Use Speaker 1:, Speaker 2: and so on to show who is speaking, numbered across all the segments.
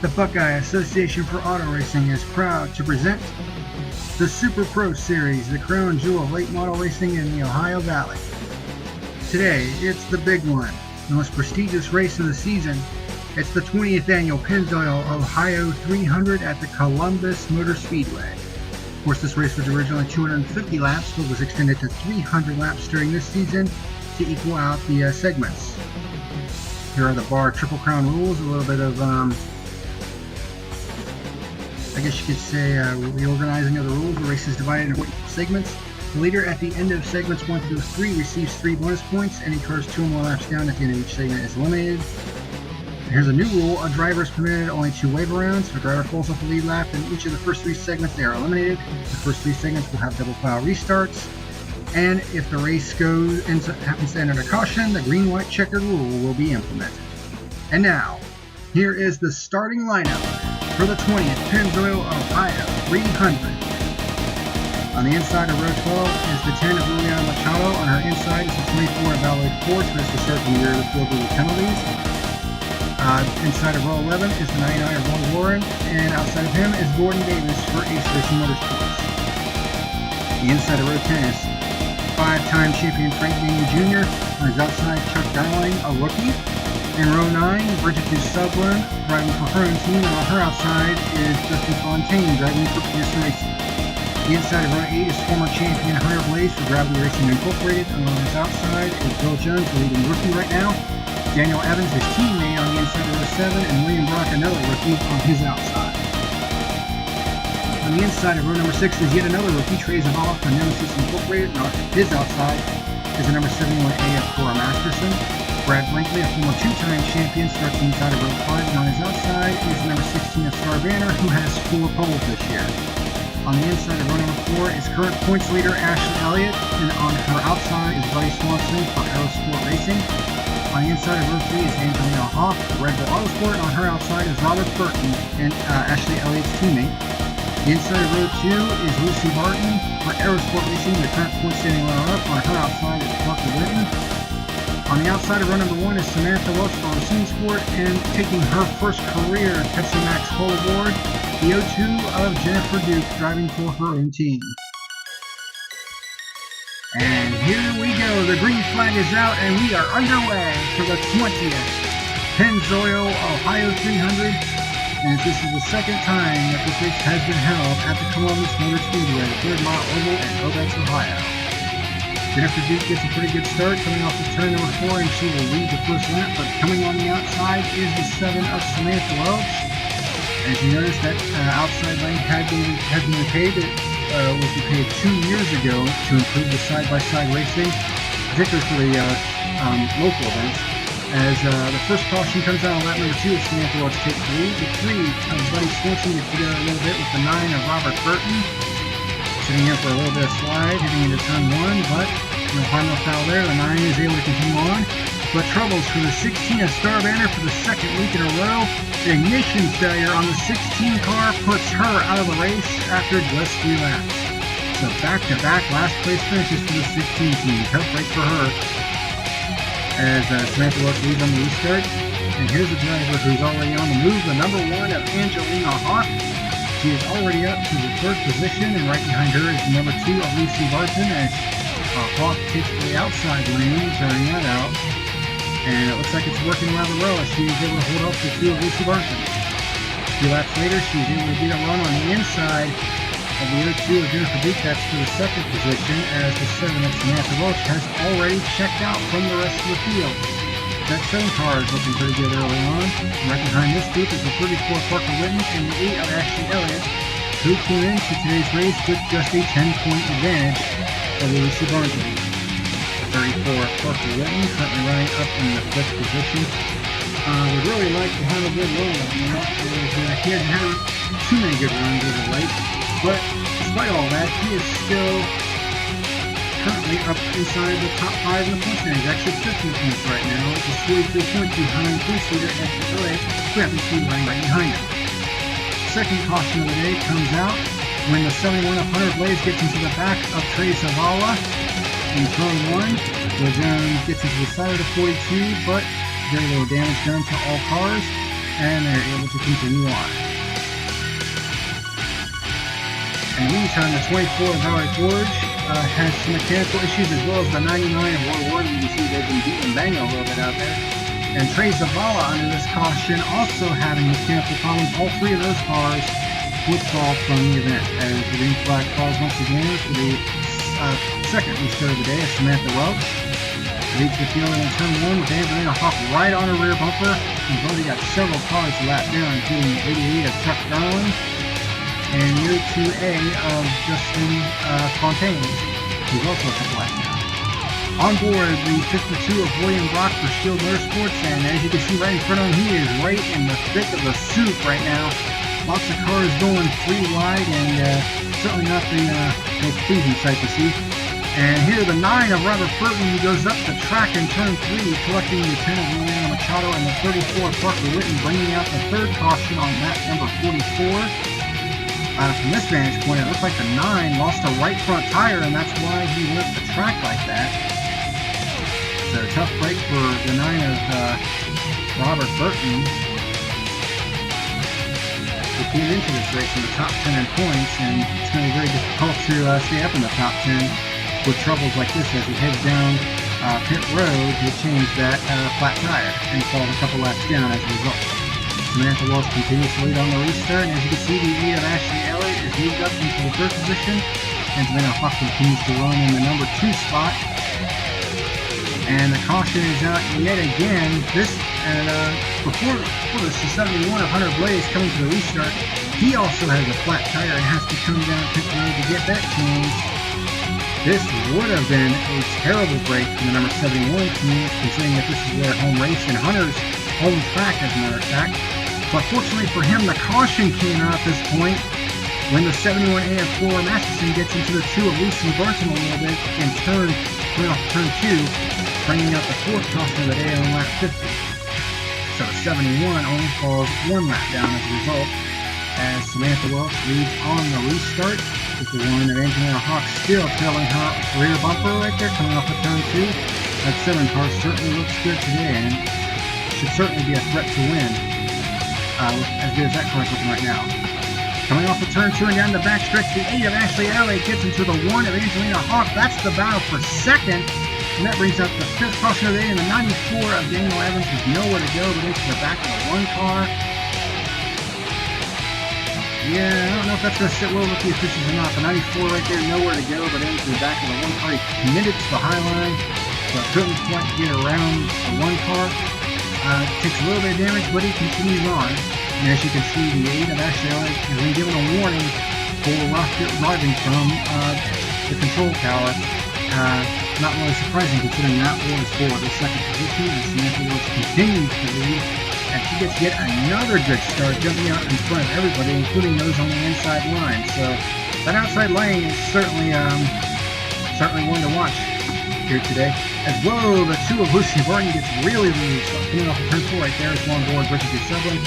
Speaker 1: The Buckeye Association for Auto Racing is proud to present the Super Pro Series, the crown jewel of late model racing in the Ohio Valley. Today, it's the big one, the most prestigious race of the season. It's the 20th annual Pennzoil Ohio 300 at the Columbus Motor Speedway. Of course, this race was originally 250 laps, but was extended to 300 laps during this season to equal out the segments. Here are the BAAR Triple Crown rules, a little bit of I guess you could say reorganizing of the rules. The race is divided into 4 segments. The leader at the end of segments 1 through 3 receives 3 bonus points. Any cars 2 or more laps down at the end of each segment is eliminated. And here's a new rule. A driver is permitted only 2 wave arounds. If a driver falls off the lead lap in each of the first 3 segments, they are eliminated. The first 3 segments will have double file restarts. And if the race happens to end under caution, the green-white checkered rule will be implemented. And now, here is the starting lineup for the 20th Pennzoil Ohio 300. On the inside of row 12 is the 10 of Juliana Machado. On her inside is the 24 of Valerie Ford, who has to start from the rear of the field with penalties. Inside of row 11 is the 99 of Ron Warren, and outside of him is Gordon Davis for Ace Racing Motorsports. The inside of row 10 is 5-time champion Frank Daniel Jr. On his outside, Chuck Dowling, a rookie. In row 9, Bridget Sutherland driving for her own team, and on her outside is Justin Fontaine driving for Pearson Racing. The inside of row 8 is former champion Hunter Blaze for Gravity Racing Incorporated, and on his outside is Bill Jones, the leading rookie right now. Daniel Evans, his teammate, on the inside of row 7, and William Brock, another rookie, on his outside. On the inside of row number 6 is yet another rookie, Trey Zavala for Nemesis Incorporated, and on his outside is the number 71A of Cora Masterson. Brad Brinkley, a former 2-time champion, starts inside of row 5, and on his outside is number 16 of Star Banner, who has 4 poles this year. On the inside of row number 4 is current points leader Ashley Elliott, and on her outside is Buddy Swanson for Aerosport Racing. On the inside of row 3 is Angelina Hoff for Red Bull Autosport, and on her outside is Robert Burton and Ashley Elliott's teammate. The inside of row 2 is Lucy Barton for Aerosport Racing, the current point standing runner-up. On her outside is Parker Whitten. On the outside of row number 1 is Samantha Welch for Racine Sport, and taking her first career Pepsi Max Pole Award, the 02 of Jennifer Duke driving for her own team. And here we go, the green flag is out and we are underway for the 20th Pennzoil Ohio 300, and this is the second time that this race has been held at the Columbus Motor Speedway, 3rd Mile Oval in Obetz, Ohio. Jennifer Duke gets a pretty good start coming off of turn number 4, and she will lead the first lap, but coming on the outside is the 7 of Samantha Welch. As you notice, that outside lane had been repaved. It was repaved 2 years ago to improve the side-by-side racing, particularly for the local events. As the first caution comes out on lap number 2, Samantha Welch takes the lead. The 3 of Buddy Swanson gets together a little bit with the 9 of Robert Burton. Sitting here for a little bit of slide, heading into turn 1, but no harm, no foul there. The 9 is able to continue on. But troubles for the 16 of Star Banner for the second week in a row. The ignition failure on the 16 car puts her out of the race after just 3 laps. So back-to-back last place finishes for the 16 team. Tough break for her as Samantha Welch leads on the restart. And here's a driver who's already on the move, the number 1 of Angelina Hoff. She is already up to the 3rd position, and right behind her is the number 2 of Lucy Barton as Hawk takes the outside lane, turning that out. And it looks like it's working rather well as she is able to hold up the 2 of Lucy Barton. A few laps later, she is able to get a run on the inside of the 02 of Jennifer Duke. That's for the 2nd position, as the 7 of Samantha Welch has already checked out from the rest of the field. That 7 car is looking pretty good early on. Right behind this group is the 34 Parker Whitten and the 8 of Ashley Elliott, who came into today's race with just a 10-point advantage over Lucy Barton. 34 Parker Whitten currently running up in the 5th position. Would really like to have a good run right now. He hasn't had too many good runs as of late, but despite all that, he is still currently up inside the top 5 in the point standings. Actually 15 points right now. It's a 43 points behind points leader Ashley Elliott, who happens to be running right behind him. Second caution of the day comes out when the 71 of Hunter Blaze gets into the back of Trey Zavala in turn 1. The zone gets into the side of the 42, but very little damage done to all cars. and they're able to continue on. In the meantime, the 24 of Valley Forge has some mechanical issues, as well as the 99 of War 1. You can see they've been beating banging a little bit out there. And Trey Zavala under this caution also having mechanical problems. All three of those cars withdrawal from the event, as the green flag falls once again for the second restart of the day. Samantha Welch leads the field in turn 1 with Angelina Hawk right on her rear bumper. We've already got several cars lapped down, including the 88 of Chuck Darling and year 2A of Justin Fontaine, who's also a couple laps down. On board, the 52 of William Brock for Shield Motorsports, and as you can see right in front of him, he is right in the thick of the soup right now. Lots of cars going 3 wide, and certainly not the most pleasing sight to see. And here the 9 of Robert Burton, who goes up the track in turn 3, collecting the 10 of Liliana Machado, and the 34 of Parker Whitten, bringing out the third caution on lap number 44. From this vantage point, it looks like the 9 lost a right front tire, and that's why he left the track like that. So tough break for the 9 of Robert Burton. We came into this race in the top 10 in points, and it's going to be very difficult to stay up in the top 10 with troubles like this as he heads down pit road to change that flat tire, and he falls a couple laps down as a result. Samantha Welch continues to lead on the restart, and as you can see, the 8 of Ashley Elliott is moved up into the 3rd position, and Savannah Hawk continues to run in the number 2 spot. And the caution is out yet again. Before this, the 71 of Hunter Blaze coming to the restart, he also has a flat tire and has to come down pit road to get that changed. This would have been a terrible break from the number 71 team, considering that this is their home race and Hunter's home track, as a matter of fact. But fortunately for him, the caution came out at this point when the 71A of Flora Masterson gets into the 2 of Lucy Burton a little bit and coming off turn 2, bringing out the 4th caution of the day on lap 50. So the 71 only falls 1 lap down as a result, as Samantha Welch leads on the restart, with the 1 of Angelina Hawk still trailing her rear bumper right there, coming off of turn 2. That 7 car certainly looks good today, and should certainly be a threat to win, as good as that car is looking right now. Coming off of turn 2 and down the backstretch, the 8 of Ashley Elliott gets into the 1 of Angelina Hawk. That's the battle for second. And that brings up the 5th caution of the day, and the 94 of Daniel Evans with nowhere to go, but into the back of the 1 car. Yeah, I don't know if that's going to sit well with the officials or not. The 94 right there, nowhere to go, but into the back of the 1 car. He committed to the high line, but couldn't quite get around the 1 car. Takes a little bit of damage, but he continues on. And as you can see, the 8 of Ashley Elliott has been given a warning for rocket driving from the control tower. Not really surprising, considering that was for the 2nd position, and Samantha Welch continues to lead, and she gets yet another good start, jumping out in front of everybody, including those on the inside line. So that outside lane is certainly one to watch here today. As well, the 2 of Lucy Barton gets really loose, coming off of turn 4 right there is on board Bridget Sublin,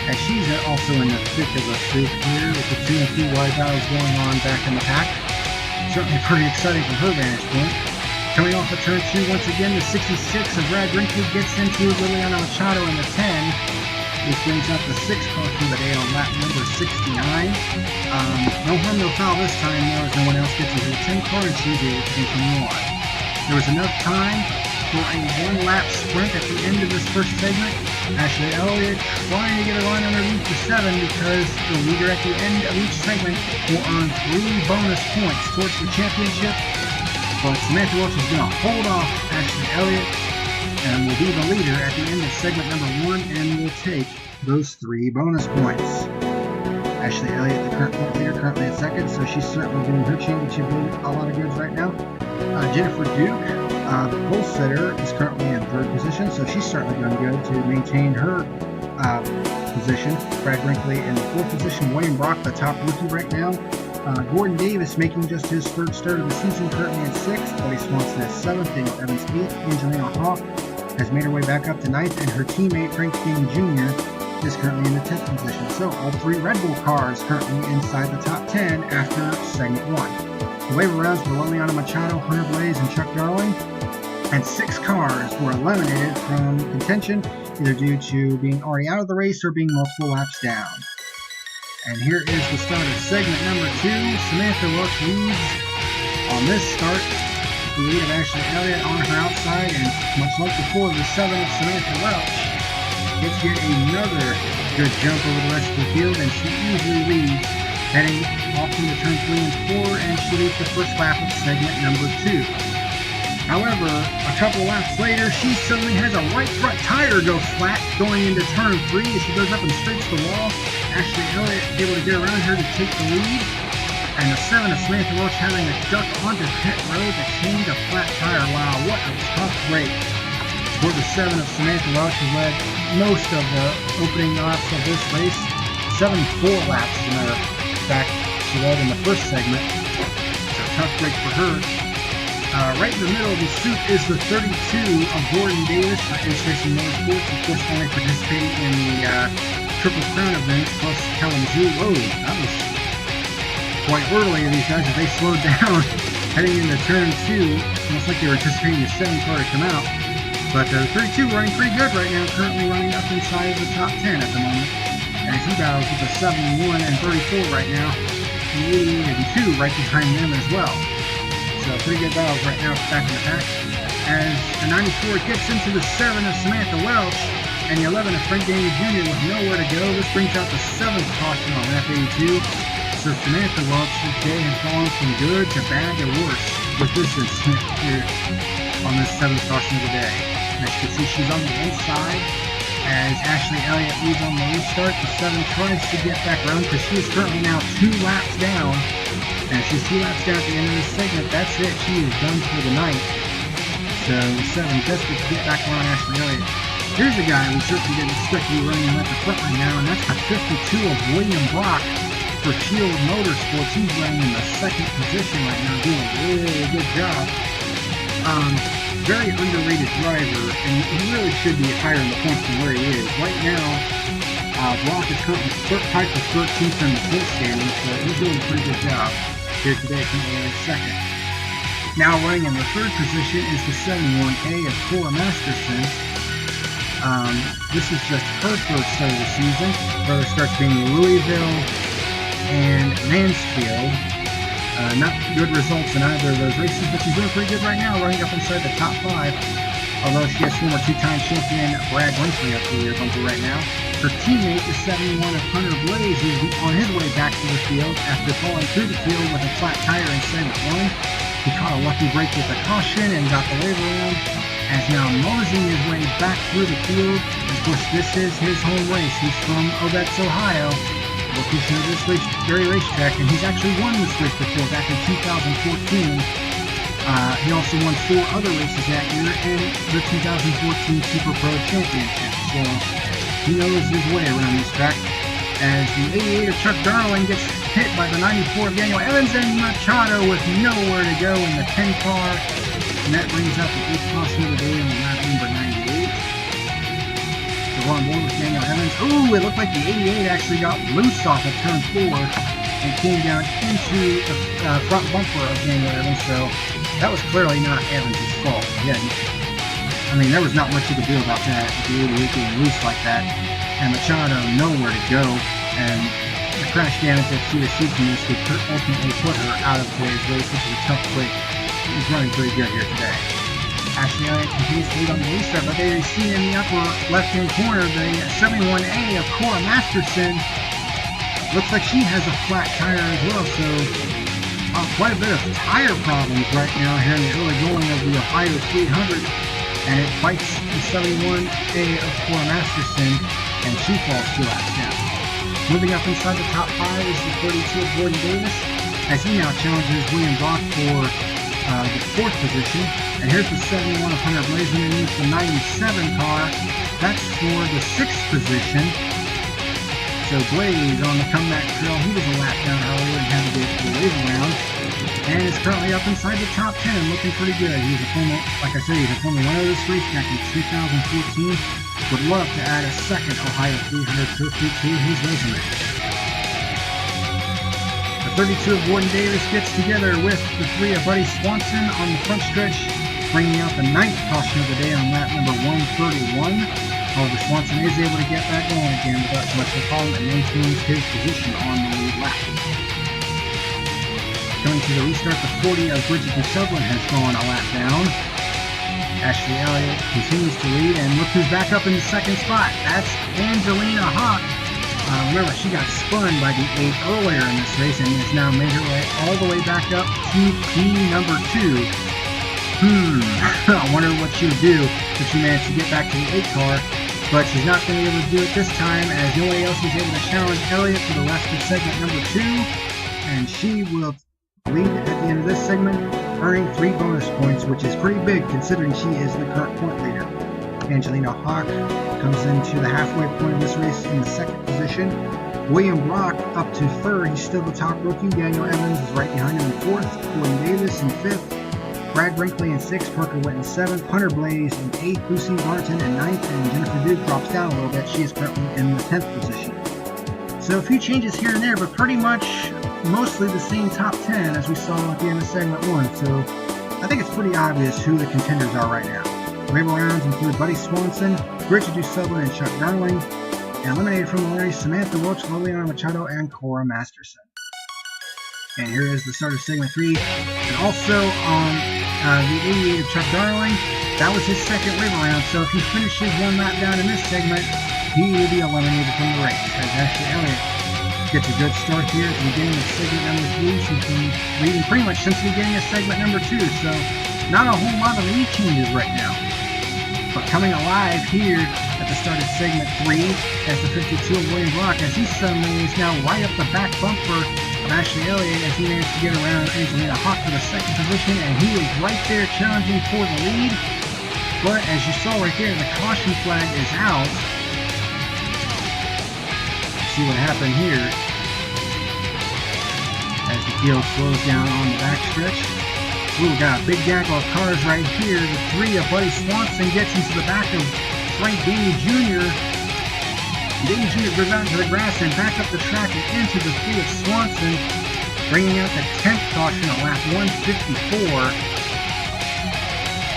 Speaker 1: as she's also in the thick of the soup here, with the 2 and 3 wide battles going on back in the pack. Certainly pretty exciting from her vantage point. Coming off of turn 2, once again, the 66 of Brad Brinkley gets into Liliana Machado in the 10. This brings up the 6th caution of the day on lap number 69. No harm, no foul this time, though, as no one else gets into the 10 car, and she's able to continue on. There was enough time for a 1-lap sprint at the end of this first segment. Ashley Elliott trying to get a line underneath the 7, because the leader at the end of each segment will earn 3 bonus points towards the championship. But Samantha Welch is going to hold off Ashley Elliott and will be the leader at the end of segment number 1, and will take those 3 bonus points. Ashley Elliott, the current point leader, currently in 2nd, so she's certainly doing her championship a lot of goods right now. Jennifer Duke, the pole sitter, is currently in 3rd position, so she's certainly doing good to maintain her position. Brad Brinkley in the 4th position. Wayne Brock, the top rookie right now. Gordon Davis making just his 3rd start of the season, currently in 6th. Buddy Swanson is 7th. Daniel Evans 8th. Angelina Hawk has made her way back up to 9th, and her teammate Frank King Jr. is currently in the 10th position. So all 3 Red Bull cars currently inside the top 10 after segment 1. The waiver rounds were Liliana Machado, Hunter Blaze, and Chuck Darling, and 6 cars were eliminated from contention, either due to being already out of the race or being multiple laps down. And here is the start of segment number 2. Samantha Welch leads on this start. The lead of Ashley Elliott on her outside, and much like before, the 7 of Samantha Welch gets yet another good jump over the rest of the field, and she easily leads, heading off into turn 3 and 4, and she leads the first lap of segment number 2. However, a couple laps later, she suddenly has a right front tire go flat going into turn 3 as she goes up and scrapes the wall. Ashley Elliott able to get around her to take the lead, and the 7 of Samantha Welch having to duck onto pit road to change a flat tire. Wow, what a tough break for the 7 of Samantha Welch, who led most of the opening laps of this race. 74 laps, as a matter of fact, she led in the first segment. It's a tough break for her. Right in the middle of the suit is the 32 of Gordon Davis for Ace Racing Motorsports, of course only participating in the Triple Crown event, plus Kalamazoo. Whoa, that was quite early of these guys as they slowed down heading into turn 2. Almost like they were anticipating the 7 car to come out. But the 32 running pretty good right now, currently running up inside the top 10 at the moment. And he battles with a 7-1 and 34 right now. 88 and 2 right behind them as well. So pretty good battles right now back in the pack. As the 94 gets into the 7 of Samantha Welch and the 11 of Frank Danny Jr. with nowhere to go. This brings out the 7th caution on lap 82. So Samantha Welch today has gone from good to bad to worse with this incident here on this 7th caution of the day. As you can see, she's on the inside as Ashley Elliott leads on the restart. The 7 tries to get back around because she is currently now 2 laps down. And if she's 2 laps down at the end of this segment, that's it. She is done for the night. So the 7 desperate to get back around Ashley Elliott. Here's a guy we certainly didn't expect to be running him at the front right now, and that's the 52 of William Brock for Shield Motorsports. He's running in the 2nd position right now, doing a really good job. Very underrated driver, and he really should be higher in the points than where he is. Right now, Brock is currently tied for 13th in the point standings, so he's doing a pretty good job here today, currently in 2nd. Now running in the 3rd position is the 71A of Cora Masterson. This is just her first start of the season. Her other starts being Louisville and Mansfield. Not good results in either of those races, but she's doing pretty good right now, running up inside the top 5. Although she has former 2-time champion Brad Winfrey up the rear bumper right now. Her teammate, the 71 of Hunter Blaze, is on his way back to the field after falling through the field with a flat tire in segment 1. He caught a lucky break with a caution and got the wave around, as now moseying his way back through the field. Of course, this is his home race. He's from Obetz, Ohio, location of this very racetrack, and he's actually won this race before back in 2014. He also won 4 other races that year and the 2014 Super Pro Championship. So he knows his way around this track. As the 88 of Chuck Darling gets hit by the 94 of Daniel Evans, and Machado with nowhere to go in the 10 car. And that brings up the 8th caution of the day on lap number 98. So we're on board with Daniel Evans. Ooh, it looked like the 88 actually got loose off of turn 4 and came down into the front bumper of Daniel Evans. So that was clearly not Evans' fault. Again, I mean, there was not much you could do about that. The 88 being loose like that, and Machado nowhere to go, and the crash damage that she received from this would ultimately put her out of today's race, which is a tough break. He's running pretty good here today. Ashley Elliott continues to lead on the restart, but there you see in the upper left-hand corner the 71A of Cora Masterson. Looks like she has a flat tire as well, so quite a bit of tire problems right now here in the early going of the Ohio 300, and it bites the 71A of Cora Masterson, and she falls 2 laps down. Moving up inside the top 5 is the 32 of Gordon Davis, as he now challenges William Brock for the 4th position. And here's the 71 of Hunter Blaze underneath the 97 car. That's for the 6th position. So Blaze on the comeback trail, he was a lap down earlier and had to get the wave around, and is currently up inside the top 10, looking pretty good. He's a former, like I said, he's a former winner of this race back in 2014. Would love to add a 2nd Ohio 300 trophy to his resume. The 32 of Gordon Davis gets together with the 3 of Buddy Swanson on the front stretch, bringing out the 9th caution of the day on lap number 131. However, Swanson is able to get back going again without too much of a problem and maintains his position on the lead lap. Coming to the restart, the 40 of Bridget Sutherland has gone a lap down. Ashley Elliott continues to lead, and look who's back up in the second spot. That's Angelina Hawk. Remember, she got spun by the 8 earlier in this race and has now made her way all the way back up to P2. I wonder what she would do if she managed to get back to the 8 car, but she's not going to be able to do it this time as nobody else was able to challenge Elliott for the rest of segment number 2, and she will lead at the end of this segment, earning 3 bonus points, which is pretty big considering she is the current point leader. Angelina Hawk comes into the halfway point of this race in the second position. William Brock up to third. He's still the top rookie. Daniel Evans is right behind him in fourth. Gordon Davis in fifth. Brad Brinkley in sixth. Parker Witt in seventh. Hunter Blaze in eighth. Lucy Martin in ninth. And Jennifer Duke drops down a little bit. She is currently in the 10th position. So a few changes here and there, but pretty much mostly the same top 10 as we saw at the end of segment 1. So I think it's pretty obvious who the contenders are right now. Waiver rounds include Buddy Swanson, Bridget Sutherland, and Chuck Darling. And eliminated from the race, Samantha Welch, Liliana Machado, and Cora Masterson. And here is the start of segment 3. And also on the 88 of Chuck Darling, that was his second waiver round. So if he finishes one lap down in this segment, he will be eliminated from the race. As Ashley Elliott gets a good start here at the beginning of segment number 3. She's been leading pretty much since the beginning of segment number 2. So not a whole lot of lead changes right now. But coming alive here at the start of segment 3 as the 52 of William Brock, as he suddenly is now right up the back bumper of Ashley Elliott as he managed to get around Angelina Hawk for the second position, and he is right there challenging for the lead. But as you saw right there, the caution flag is out. Let's see what happened here as the field slows down on the backstretch. Ooh, got a big gaggle of cars right here. The 3 of Buddy Swanson gets into the back of Frank Daney Jr. Daney Jr. goes out into the grass and back up the track and into the 3 of Swanson, bringing out the 10th caution at lap 154.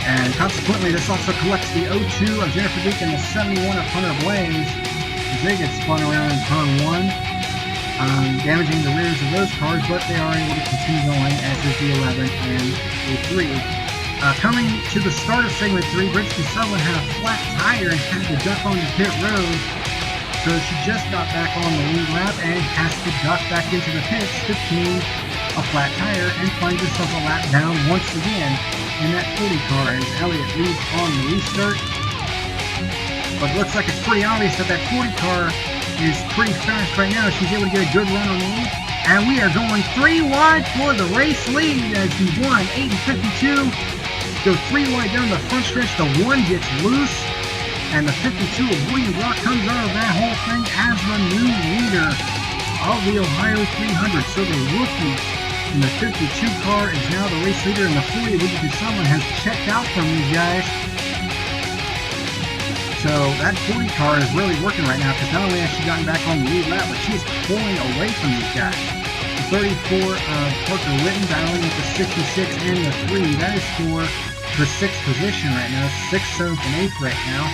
Speaker 1: And consequently, this also collects the 02 of Jennifer Duke and the 71 of Hunter Blaze as they get spun around in turn 1. Damaging the rears of those cars, but they are able to continue going, as is the 11 and the 3. Coming to the start of segment 3, Bridget Sutherland had a flat tire and had to duck on the pit road. So she just got back on the lead lap and has to duck back into the pits to change a flat tire and find herself a lap down once again in that 40 car as Elliott leads on the restart. But it looks like it's pretty obvious that that 40 car is pretty fast right now. She's able to get a good run on the lead. And we are going 3 wide for the race lead as the 1, 8, and 52 go 3 wide down the front stretch. The 1 gets loose, and the 52 of William Brock comes out of that whole thing as the new leader of the Ohio 300. So the rookie in the 52 car is now the race leader, and the 40 of Bridget Sutherland has checked out from these guys. So that 40 car is really working right now because not only has she gotten back on the lead lap, but she's pulling away from these guys. The 34 of Parker Witten battling with the 66 and the 3. That is for the 6th position right now. 6th, 7th, and 8th right now.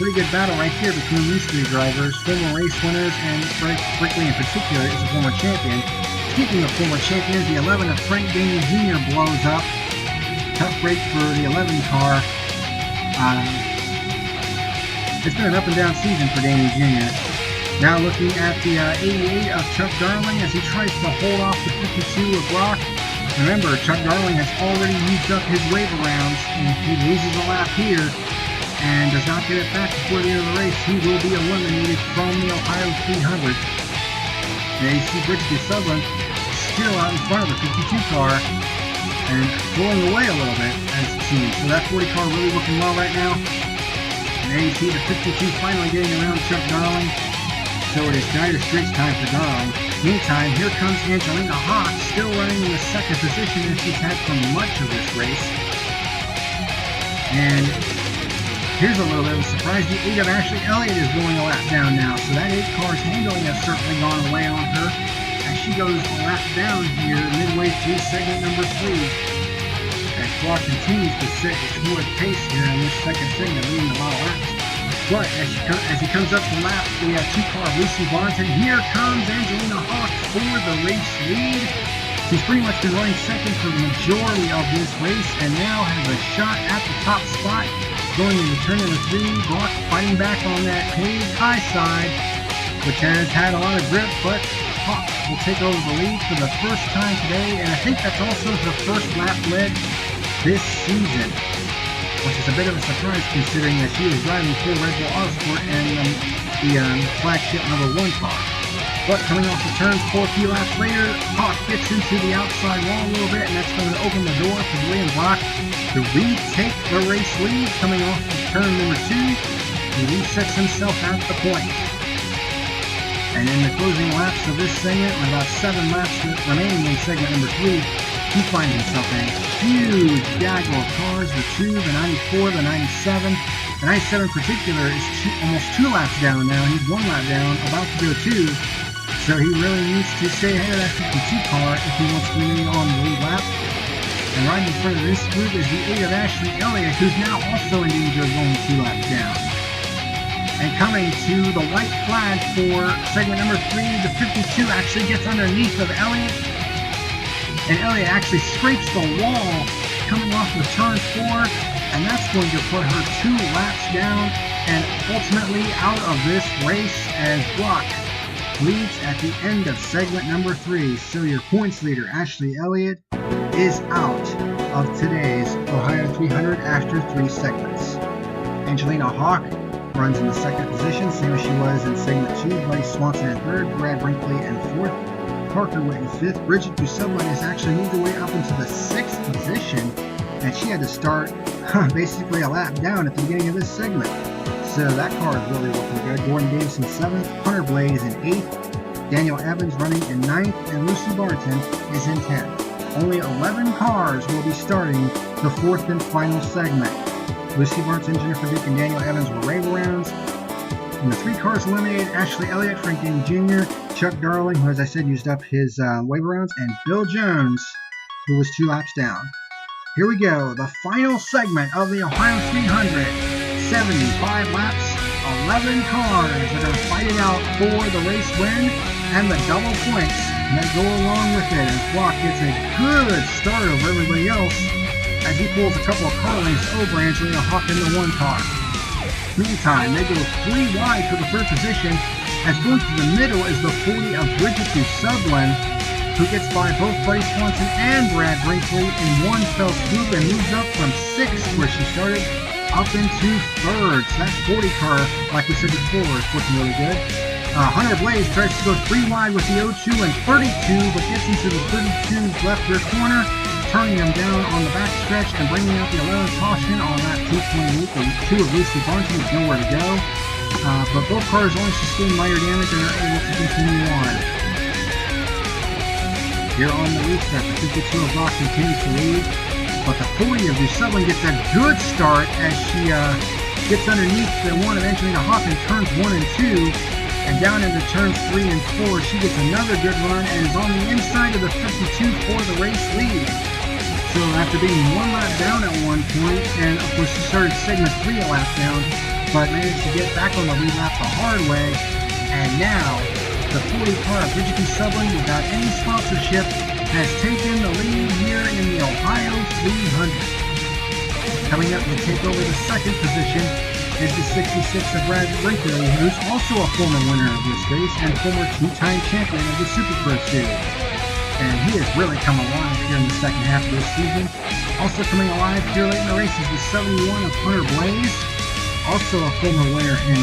Speaker 1: Pretty good battle right here between these 3 drivers. Former race winners, and Frank Brinkley in particular is a former champion. Speaking of former champions, the 11 of Frank Daney Jr. blows up. Tough break for the 11 car. It's been an up and down season for Daney Jr. Now looking at the 88 of Chuck Darling as he tries to hold off the 52 of Brock. Remember, Chuck Darling has already used up his waiver rounds, and if he loses a lap here and does not get it back before the end of the race, he will be eliminated from the Ohio 300. Now you see Bridget Sutherland still out in front of the 52 car and pulling away a little bit as it seems. So that 40 car really looking well right now. And there you see the 52 finally getting around Chuck Darling. So it is dire straits time for Darling. Meantime, here comes Angelina Hawk, still running in the 2nd position as she's had for much of this race. And here's a little bit of a surprise. The 8 of Ashley Elliott is going a lap down now. So that 8 car's handling has certainly gone away on her as she goes a lap down here midway through segment number 3. As Block continues to set a smooth pace here in this second segment, leading the mile laps. But as he comes up to lap the two-car Lucy Bonton, here comes Angelina Hawk for the race lead. She's pretty much been running second for the majority of this race and now has a shot at the top spot. Going into turn number 3, Block fighting back on that paved high side, which has had a lot of grip, but Hawk will take over the lead for the first time today, and I think that's also her first lap led this season, which is a bit of a surprise considering that she was driving for Red Bull Autosport and the flagship number 1 car. But coming off the turns 4 few laps later, Hawk gets into the outside wall a little bit, and that's going to open the door for William Block to retake the race lead. Coming off of turn number 2, he resets himself at the point. And in the closing laps of this segment, with about 7 laps remaining in segment number 3, he finds himself in a huge gaggle of cars, the 2, the 94, the 97. The 97 in particular is almost 2 laps down now. He's 1 lap down, about to go 2. So he really needs to stay ahead of that 52 car if he wants to remain on the lead lap. And right in front of this group is the 8 of Ashley Elliott, who's now also in danger of going 2 laps down. And coming to the white flag for segment number 3, the 52 actually gets underneath of Elliott. And Elliott actually scrapes the wall coming off of turn 4. And that's going to put her 2 laps down and ultimately out of this race as Block leads at the end of segment number 3. So your points leader, Ashley Elliott, is out of today's Ohio 300 after 3 segments. Angelina Hawk runs in the 2nd position, same as she was in segment 2. Buddy Swanson in 3rd, Brad Brinkley in 4th, Parker Witt in 5th. Bridget Dusublin has actually moved her way up into the 6th position, and she had to start basically a lap down at the beginning of this segment. So that car is really looking good. Gordon Davis in 7th, Hunter Blaze in 8th, Daniel Evans running in 9th, and Lucy Barton is in 10th. Only 11 cars will be starting the 4th and final segment. Lucy Barton, Jennifer Duke, and Daniel Evans were wave-arounds. And the 3 cars eliminated, Ashley Elliott, Frank Denny Jr., Chuck Darling, who as I said used up his wave-arounds, and Bill Jones, who was 2 laps down. Here we go, the final segment of the Ohio 300. 75 laps, 11 cars are going to fight it out for the race win and the double points that go along with it. As Block gets a good start over everybody else as he pulls a couple of car lengths over Angelina Hawk in the 1 car. Meantime, they go 3 wide for the 3rd position, as going to the middle is the 40 of Bridget Dusublin, who gets by both Buddy Swanson and Brad Brinkley in 1 fell swoop and moves up from 6th where she started up into 3rd. So that 40 car, like we said before, is looking really good. Hunter Blaze tries to go 3 wide with the 02 and 32, but gets into the 32's left rear corner, turning them down on the back stretch and bringing out the 11th caution on that 228. The 2 of Lucy Barton is nowhere to go. But both cars only sustain minor damage and are able to continue on. Here on the restart, the 52 of Block continues to lead. But the 40 of Dusublin gets a good start as she gets underneath the 1 of Angelina Hawk in turns 1 and 2. And down into turns 3 and 4, she gets another good run and is on the inside of the 52 for the race lead. So after being 1 lap down at one point, and of course she started segment 3 a lap down, but managed to get back on the lead lap the hard way. And now, the 40 car of Bridget Dusublin, without any sponsorship, has taken the lead here in the Ohio 300. Coming up to take over the 2nd position is the 66 of Brad Brinkley, who's also a former winner of this race and former 2-time champion of the Super Pro Series. And he has really come alive here in the second half of this season. Also coming alive here late in the race is the 71 of Hunter Blaze, also a former winner and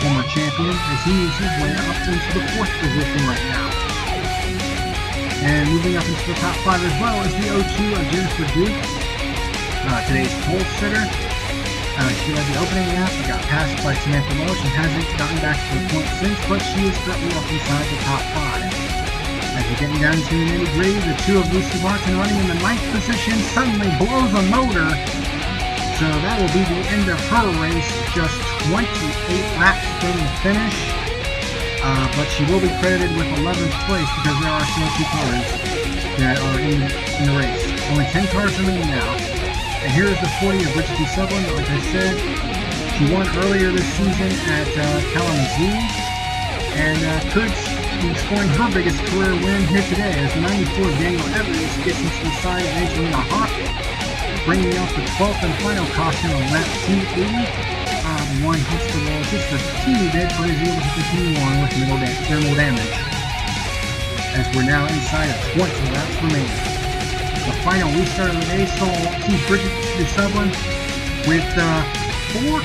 Speaker 1: former champion, as he moves his way up into the 4th position right now. And moving up into the top 5 as well is the 02 of Jennifer Duke, today's pole sitter. She led the opening lap, but got passed by Samantha Lowe. She hasn't gotten back to the point since, but she is currently up inside the top 5. As we're getting down to the nitty-gritty, the 2 of Lucy Barton running in the 9th position suddenly blows a motor. So that will be the end of her race, just 28 laps from the finish. But she will be credited with 11th place because there are still 2 cars that are in the race. Only 10 cars remain now. And here is the 40 of Bridget Sutherland. Like I said, she won earlier this season at Kalamazoo, and could be scoring her biggest career win here today as 94 Daniel Evans gets into the side of Angelina Hawk, bringing out the 12th and final caution on lap 280. One hits the wall just a teeny bit, but is able to continue on with thermal damage, as we're now inside of 20 laps remaining. The final restart of the day saw Bridget Sutherland with 4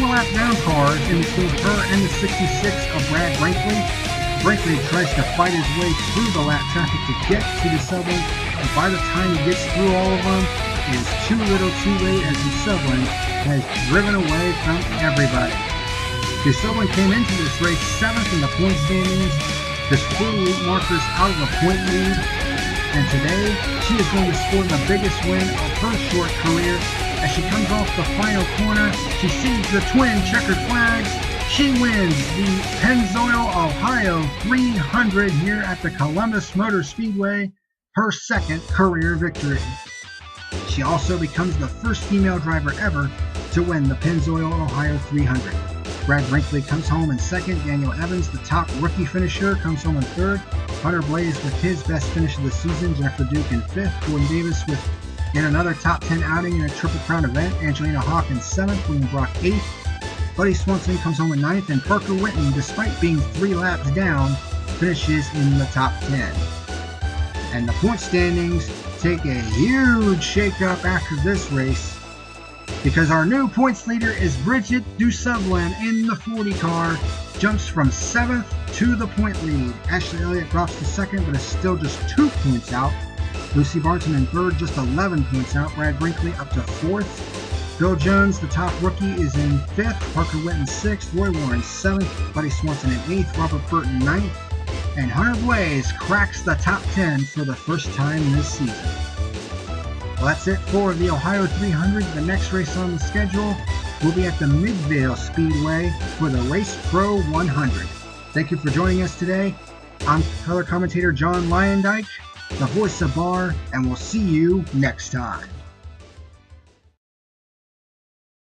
Speaker 1: lap down cars in between her and the 66 of Brad Brinkley. Brinkley tries to fight his way through the lap traffic to get to Sutherland, and by the time he gets through all of them, it is too little too late as Sutherland has driven away from everybody. Sutherland came into this race 7th in the point standings, just 48 markers out of the point lead, and today she is going to score the biggest win of her short career. As she comes off the final corner, she sees the twin checkered flags. She wins the Pennzoil Ohio 300 here at the Columbus Motor Speedway, her second career victory. She also becomes the first female driver ever to win the Pennzoil Ohio 300. Brad Brinkley comes home in second. Daniel Evans, the top rookie finisher, comes home in third. Hunter Blaze with his best finish of the season. Jennifer Duke in fifth. Gordon Davis with in another top 10 outing in a Triple Crown event. Angelina Hawk in seventh. William Brock eighth. Buddy Swanson comes home in ninth. And Parker Whitten, despite being 3 laps down, finishes in the top 10. And the point standings take a huge shake-up after this race, because our new points leader is Bridget Sutherland in the 40 car, jumps from 7th to the point lead. Ashley Elliott drops to 2nd, but is still just 2 points out. Lucy Barton in 3rd, just 11 points out. Brad Brinkley up to 4th. Bill Jones, the top rookie, is in 5th. Parker Whitten 6th. Roy Warren 7th. Buddy Swanson in 8th. Robert Burton 9th. And Hunter Blaze cracks the top 10 for the first time this season. Well, that's it for the Ohio 300. The next race on the schedule will be at the Midvale Speedway for the Race Pro 100. Thank you for joining us today. I'm color commentator John Lyondike, the voice of BAAR, and we'll see you next time.